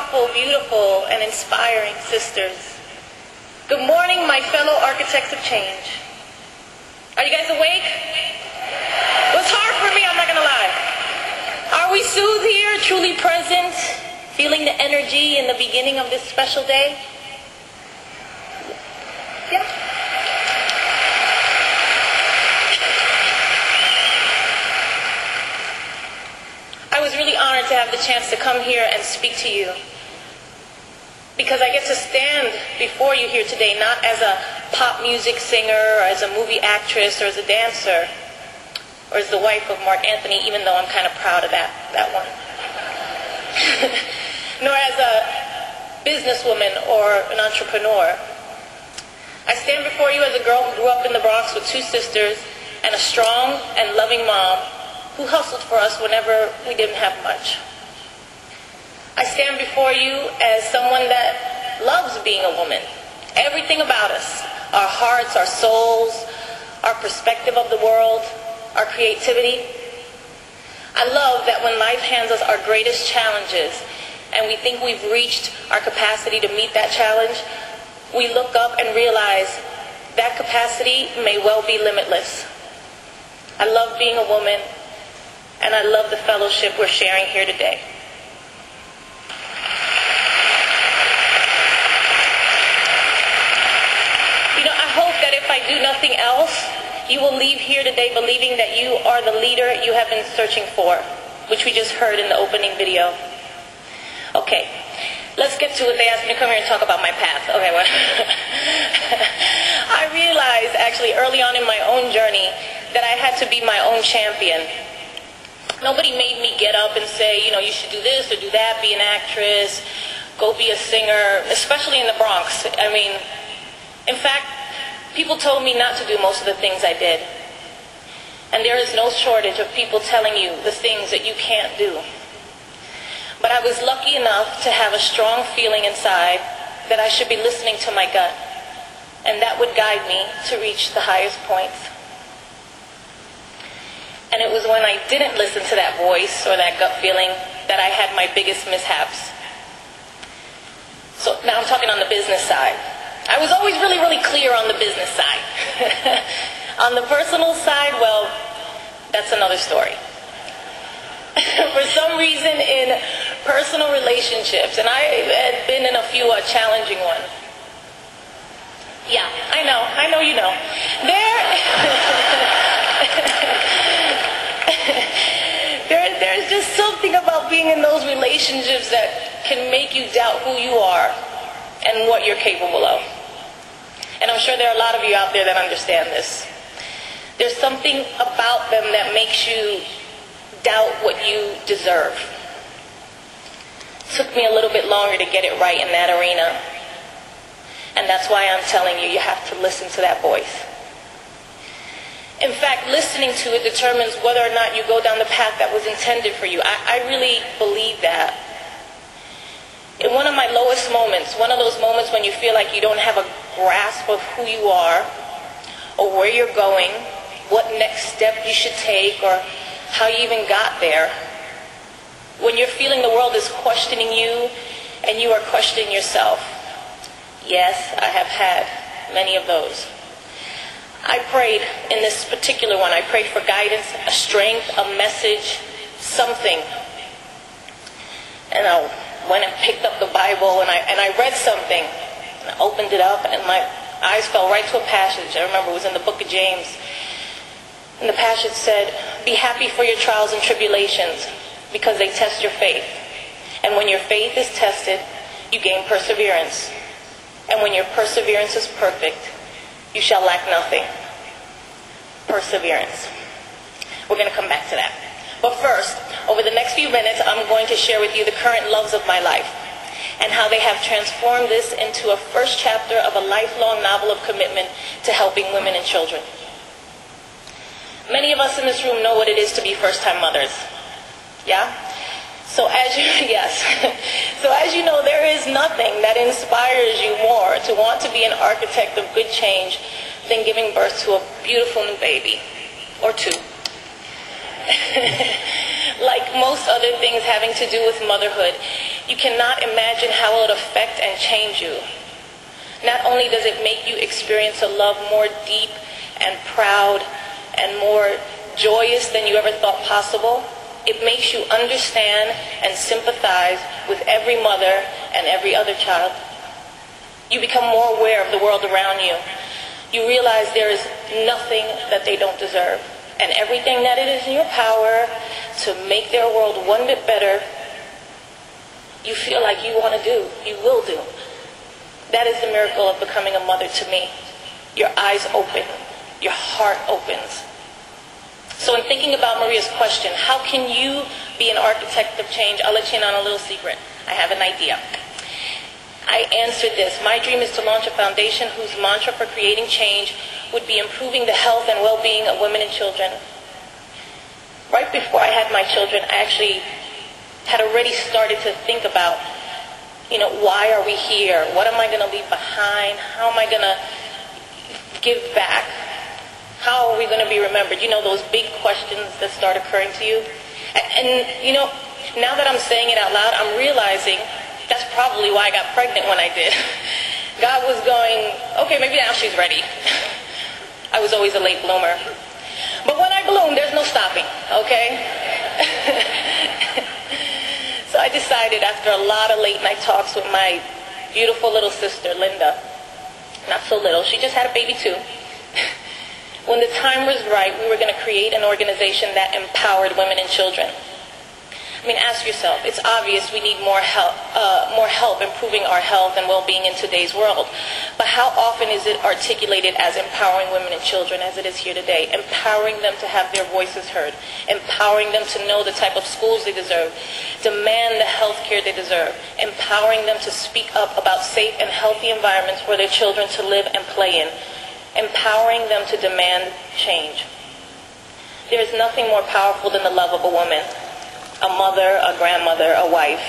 powerful, beautiful, and inspiring sisters. Good morning, my fellow architects of change. Are you guys awake? It was hard for me, I'm not gonna lie. Are we soothed here, truly present, feeling the energy in the beginning of this special day? Yeah. I was really honored to have the chance to come here and speak to you, because I get to stand before you here today not as a pop music singer, or as a movie actress, or as a dancer, or as the wife of Mark Anthony, even though I'm kind of proud of that one. Nor as a businesswoman or an entrepreneur. I stand before you as a girl who grew up in the Bronx with two sisters and a strong and loving mom who hustled for us whenever we didn't have much. I stand before you as someone that loves being a woman. Everything about us, our hearts, our souls, our perspective of the world, our creativity. I love that when life hands us our greatest challenges and we think we've reached our capacity to meet that challenge, we look up and realize that capacity may well be limitless. I love being a woman, and I love the fellowship we're sharing here today. You know, I hope that if I do nothing else, you will leave here today believing that you are the leader you have been searching for, which we just heard in the opening video. Okay, let's get to it. They asked me to come here and talk about my path. Okay, well, I realized actually early on in my own journey that I had to be my own champion. Nobody made me get up and say, you know, you should do this or do that, be an actress, go be a singer, especially in the Bronx. I mean, in fact, people told me not to do most of the things I did. And there is no shortage of people telling you the things that you can't do. But I was lucky enough to have a strong feeling inside that I should be listening to my gut, and that would guide me to reach the highest points. And it was when I didn't listen to that voice or that gut feeling that I had my biggest mishaps. So now I'm talking on the business side. I was always really, really clear on the business side. On the personal side, well, that's another story. For some reason in personal relationships, and I had been in a few challenging ones. Yeah, I know you know. There's just something about being in those relationships that can make you doubt who you are and what you're capable of. And I'm sure there are a lot of you out there that understand this. There's something about them that makes you doubt what you deserve. It took me a little bit longer to get it right in that arena. And that's why I'm telling you, you have to listen to that voice. In fact, listening to it determines whether or not you go down the path that was intended for you. I really believe that. In one of my lowest moments, one of those moments when you feel like you don't have a grasp of who you are, or where you're going, what next step you should take, or how you even got there, when you're feeling the world is questioning you and you are questioning yourself. Yes, I have had many of those. I prayed in this particular one. I prayed for guidance, a strength, a message, something. And I went and picked up the Bible and I read something. And I opened it up and my eyes fell right to a passage. I remember it was in the book of James. And the passage said, "Be happy for your trials and tribulations, because they test your faith. And when your faith is tested, you gain perseverance. And when your perseverance is perfect, you shall lack nothing." Perseverance. We're going to come back to that. But first, over the next few minutes, I'm going to share with you the current loves of my life and how they have transformed this into a first chapter of a lifelong novel of commitment to helping women and children. Many of us in this room know what it is to be first-time mothers. Yeah? So as you know, there is nothing that inspires you more to want to be an architect of good change than giving birth to a beautiful new baby, or two. Like most other things having to do with motherhood, You cannot imagine how it will affect and change you. Not only does it make you experience a love more deep and proud and more joyous than you ever thought possible, it makes you understand and sympathize with every mother and every other child. You become more aware of the world around you. You realize there is nothing that they don't deserve. And everything that it is in your power to make their world one bit better, you feel like you want to do, you will do. That is the miracle of becoming a mother to me. Your eyes open, your heart opens. So in thinking about Maria's question, how can you be an architect of change? I'll let you in on a little secret. I have an idea. I answered this. My dream is to launch a foundation whose mantra for creating change would be improving the health and well-being of women and children. Right before I had my children, I actually had already started to think about, why are we here? What am I going to leave behind? How am I going to give back? How are we going to be remembered? Those big questions that start occurring to you. And now that I'm saying it out loud, I'm realizing that's probably why I got pregnant when I did. God was going, okay, maybe now she's ready. I was always a late bloomer. But when I bloom, there's no stopping, okay? So I decided after a lot of late night talks with my beautiful little sister, Linda, not so little, she just had a baby too. When the time was right, we were going to create an organization that empowered women and children. Ask yourself, it's obvious we need more help improving our health and well-being in today's world. But how often is it articulated as empowering women and children as it is here today? Empowering them to have their voices heard. Empowering them to know the type of schools they deserve. Demand the health care they deserve. Empowering them to speak up about safe and healthy environments for their children to live and play in. Empowering them to demand change. There is nothing more powerful than the love of a woman. A mother, a grandmother, a wife.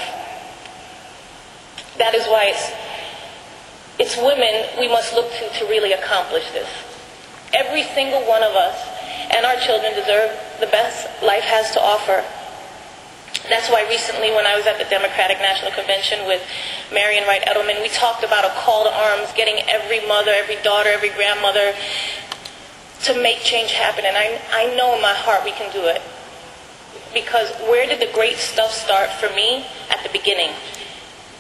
That is why it's women we must look to really accomplish this. Every single one of us and our children deserve the best life has to offer. That's why recently when I was at the Democratic National Convention with Marian Wright Edelman, we talked about a call to arms, getting every mother, every daughter, every grandmother to make change happen. And I know in my heart we can do it. Because where did the great stuff start for me? At the beginning.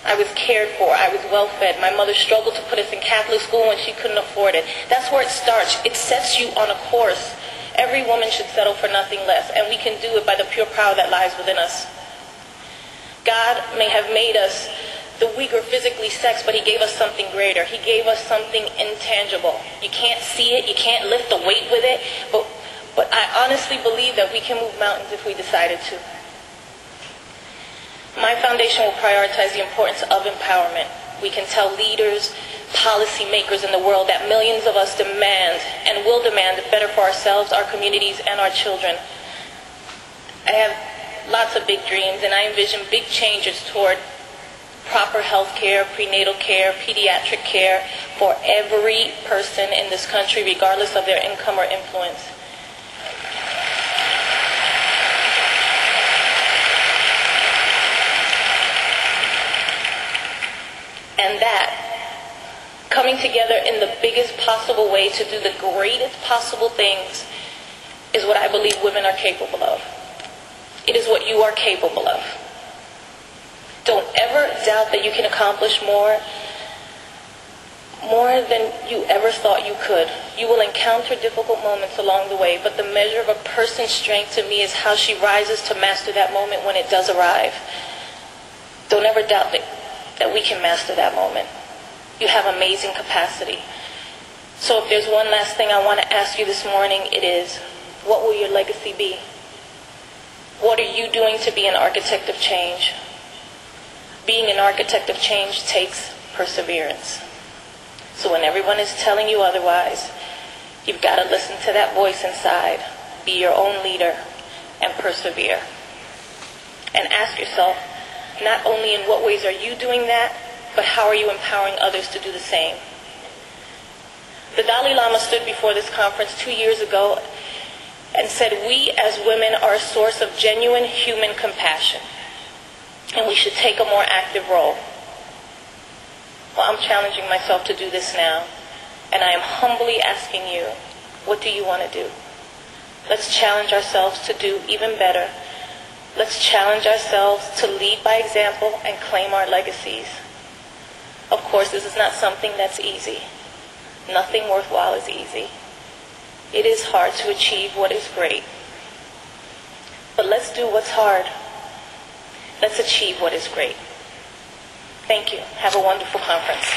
I was cared for. I was well fed. My mother struggled to put us in Catholic school when she couldn't afford it. That's where it starts. It sets you on a course. Every woman should settle for nothing less. And we can do it by the pure power that lies within us. God may have made us the weaker physically sex, but he gave us something greater. He gave us something intangible. You can't see it. You can't lift the weight with it. But I honestly believe that we can move mountains if we decided to. My foundation will prioritize the importance of empowerment. We can tell leaders, policymakers in the world that millions of us demand and will demand better for ourselves, our communities, and our children. I have lots of big dreams, and I envision big changes toward proper health care, prenatal care, pediatric care for every person in this country, regardless of their income or influence. And that, coming together in the biggest possible way to do the greatest possible things, is what I believe women are capable of. It is what you are capable of. Don't ever doubt that you can accomplish more than you ever thought you could. You will encounter difficult moments along the way, but the measure of a person's strength to me is how she rises to master that moment when it does arrive. Don't ever doubt that we can master that moment. You have amazing capacity. So if there's one last thing I want to ask you this morning, it is, what will your legacy be? What are you doing to be an architect of change? Being an architect of change takes perseverance. So when everyone is telling you otherwise, you've got to listen to that voice inside. Be your own leader and persevere. And ask yourself, not only in what ways are you doing that, but how are you empowering others to do the same? The Dalai Lama stood before this conference 2 years ago and said, we as women are a source of genuine human compassion. and we should take a more active role. Well, I'm challenging myself to do this now, and I am humbly asking you, what do you want to do? Let's challenge ourselves to do even better. Let's challenge ourselves to lead by example and claim our legacies. Of course, this is not something that's easy. Nothing worthwhile is easy. It is hard to achieve what is great. But let's do what's hard. Let's achieve what is great. Thank you. Have a wonderful conference.